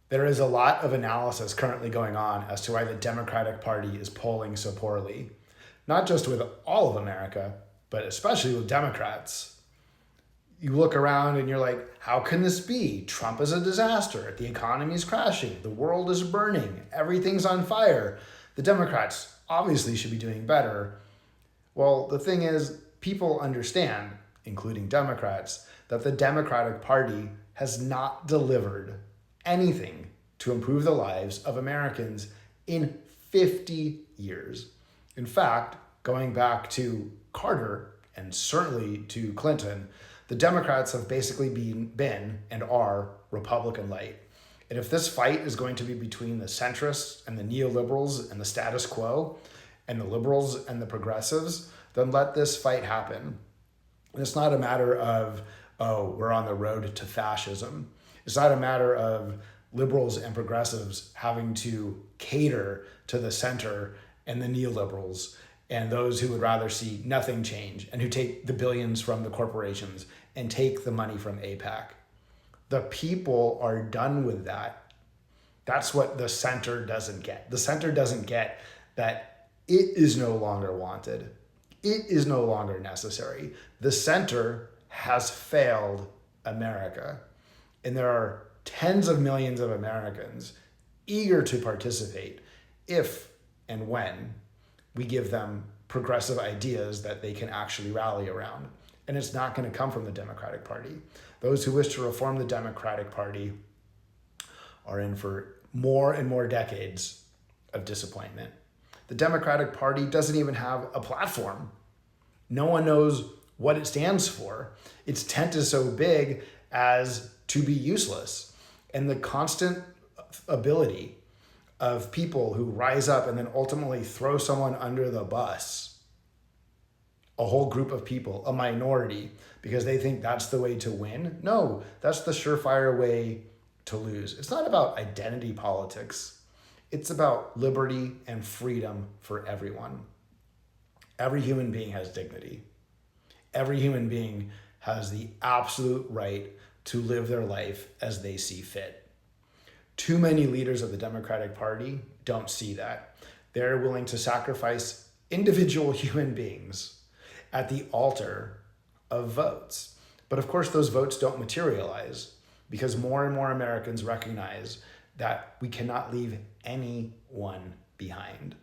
There is a lot of analysis currently going on as to why the Democratic Party is polling so poorly, not just with all of America, but especially with Democrats. You look around and you're like, how can this be? Trump is a disaster. The economy is crashing. The world is burning. Everything's on fire. The Democrats obviously should be doing better. Well, the thing is, people understand, including Democrats, that the Democratic Party has not delivered anything to improve the lives of Americans in 50 years. In fact, going back to Carter and certainly to Clinton, the Democrats have basically been and are Republican light. And if this fight is going to be between the centrists and the neoliberals and the status quo and the liberals and the progressives, then let this fight happen. And it's not a matter of, oh, we're on the road to fascism. It's not a matter of liberals and progressives having to cater to the center and the neoliberals and those who would rather see nothing change and who take the billions from the corporations and take the money from AIPAC. The people are done with that. That's what the center doesn't get. The center doesn't get that it is no longer wanted. It is no longer necessary. The center has failed America. And there are tens of millions of Americans eager to participate if and when we give them progressive ideas that they can actually rally around. And it's not going to come from the Democratic Party. Those who wish to reform the Democratic Party are in for more and more decades of disappointment. The Democratic Party doesn't even have a platform. No one knows what it stands for. Its tent is so big as to be useless. And the constant ability of people who rise up and then ultimately throw someone under the bus, a whole group of people, a minority, because they think that's the way to win. No, that's the surefire way to lose. It's not about identity politics. It's about liberty and freedom for everyone. Every human being has dignity. Every human being has the absolute right to live their life as they see fit. Too many leaders of the Democratic Party don't see that. They're willing to sacrifice individual human beings at the altar of votes. But of course, those votes don't materialize because more and more Americans recognize that we cannot leave anyone behind.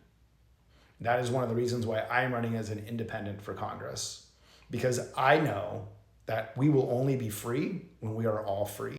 That is one of the reasons why I'm running as an independent for Congress, because I know that we will only be free when we are all free.